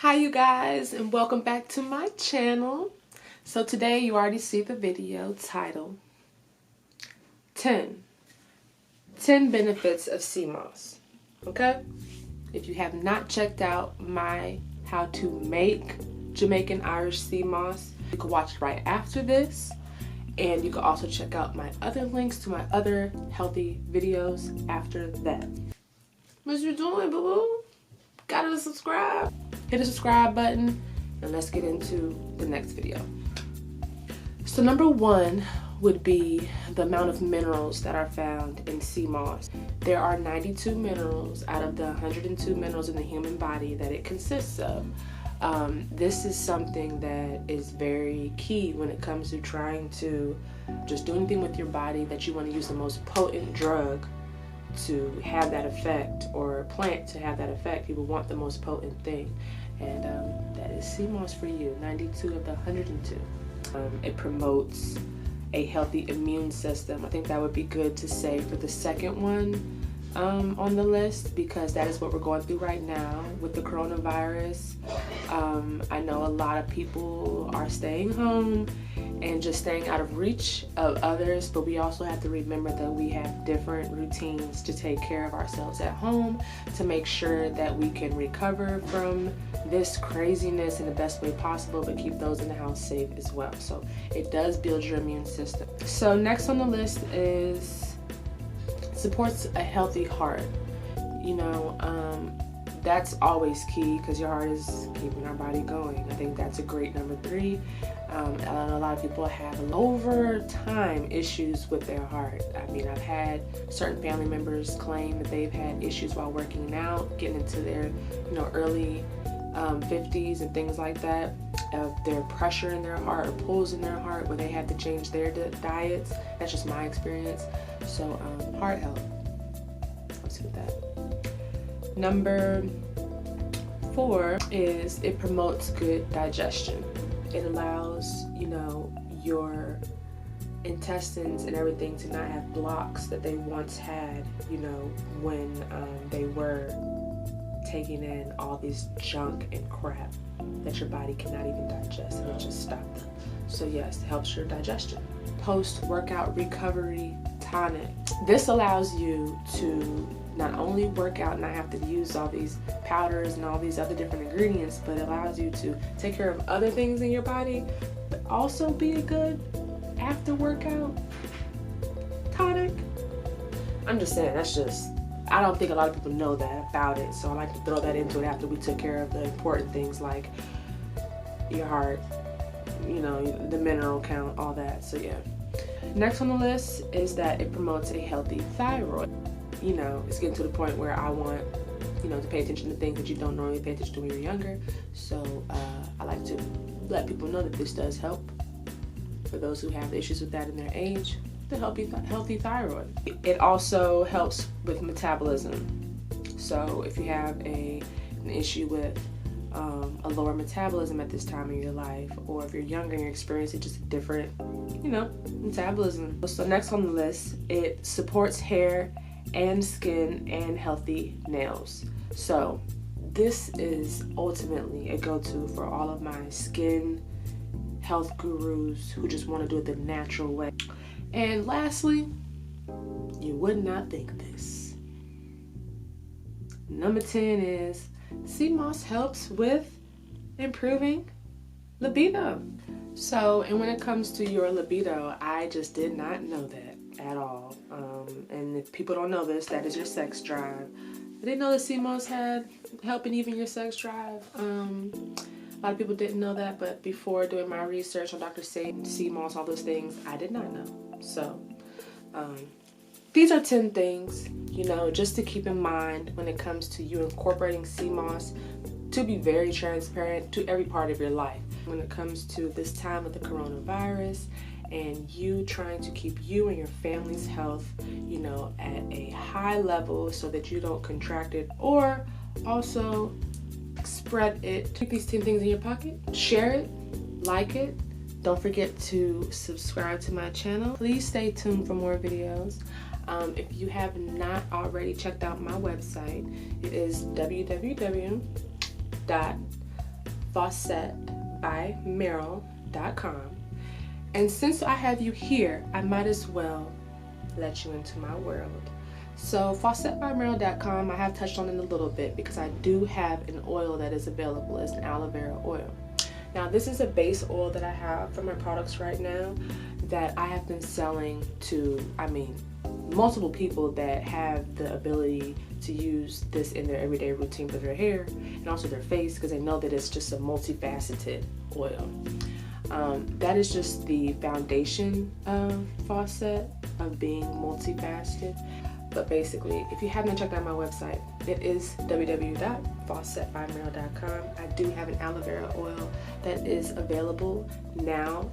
Hi you guys, and welcome back to my channel. So today you already see the video titled 10 benefits of sea moss. Okay, if you have not checked out my how to make Jamaican Irish sea moss, you can watch it right after this, and you can also check out my other links to my other healthy videos after that. What you doing, boo-boo? Gotta subscribe. Hit the subscribe button and let's get into the next video. So number one would be the amount of minerals that are found in sea moss. There are 92 minerals out of the 102 minerals in the human body that it consists of. This is something that is very key when it comes to trying to just do anything with your body that you want to use the most potent drug to have that effect, or plant to have that effect. People want the most potent thing, and that is sea moss for you. 92 of the 102. It promotes a healthy immune system. I think that would be good to say for the second one on the list, because that is what we're going through right now with the coronavirus. I know a lot of people are staying home and just staying out of reach of others, but we also have to remember that we have different routines to take care of ourselves at home to make sure that we can recover from this craziness in the best way possible, but keep those in the house safe as well. So it does build your immune system. So next on the list is supports a healthy heart. You know, that's always key, because your heart is keeping our body going. I think that's a great number 3. I know a lot of people have over time issues with their heart. I mean, I've had certain family members claim that they've had issues while working out, getting into their early 50s and things like that, of their pressure in their heart or pulls in their heart where they have to change their diets. That's just my experience. So heart health helps with that. Number 4 is it promotes good digestion. It allows, your intestines and everything to not have blocks that they once had, when they were taking in all this junk and crap that your body cannot even digest, and it just stopped them. So yes, it helps your digestion. Post-workout recovery tonic. This allows you to not only work out and not have to use all these powders and all these other different ingredients, but it allows you to take care of other things in your body, but also be a good after workout tonic. I'm just saying, I don't think a lot of people know that about it, so I like to throw that into it after we took care of the important things like your heart, the mineral count, all that. So yeah. Next on the list is that it promotes a healthy thyroid. It's getting to the point where I want, to pay attention to things that you don't normally pay attention to when you're younger. So I like to let people know that this does help for those who have issues with that in their age, the healthy thyroid. It also helps with metabolism. So if you have an issue with a lower metabolism at this time in your life, or if you're younger and you're experiencing just a different, metabolism. So next on the list, it supports hair and skin and healthy nails. So this is ultimately a go-to for all of my skin health gurus who just want to do it the natural way. And lastly, you would not think this, number 10 is sea moss helps with improving libido. So, and when it comes to your libido, I just did not know that at all. And if people don't know this, that is your sex drive. I didn't know that sea moss had helping even your sex drive. A lot of people didn't know that, but before doing my research on dr.sebi, sea moss, all those things, I did not know. So these are 10 things, just to keep in mind when it comes to you incorporating sea moss, to be very transparent to every part of your life. When it comes to this time of the coronavirus and you trying to keep you and your family's health, at a high level so that you don't contract it, or also spread it. Keep these 10 things in your pocket, share it, like it. Don't forget to subscribe to my channel. Please stay tuned for more videos. If you have not already checked out my website, it is www.dr.sebi, facet by Meryl.com. And since I have you here, I might as well let you into my world. So facetbymeryl.com, I have touched on it a little bit because I do have an oil that is available. It's an aloe vera oil. Now this is a base oil that I have for my products right now that I have been selling to, multiple people that have the ability to use this in their everyday routine for their hair and also their face, because they know that it's just a multifaceted oil. That is just the foundation of Facet, of being multifaceted. But basically, if you haven't checked out my website, it is www.facetbymeryl.com. I do have an aloe vera oil that is available now.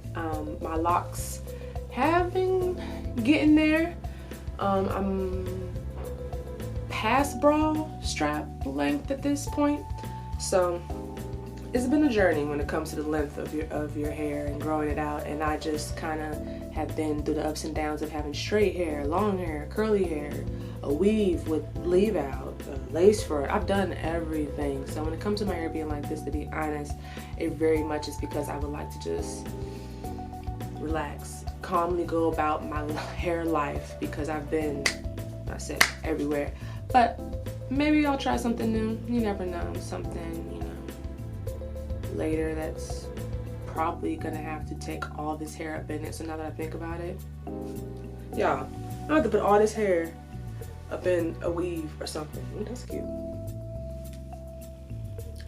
My locks have been getting there. I'm past bra strap length at this point, so it's been a journey when it comes to the length of your hair and growing it out. And I just kind of have been through the ups and downs of having straight hair, long hair, curly hair, a weave with leave out, lace front. I've done everything. So when it comes to my hair being like this, to be honest, it very much is because I would like to just relax, calmly go about my hair life, because I've been, I said, everywhere. But maybe I'll try something new. You never know. Something, later that's probably gonna have to take all this hair up in it. So now that I think about it, y'all, I have to put all this hair up in a weave or something. Ooh, that's cute.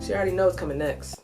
She already knows what's coming next.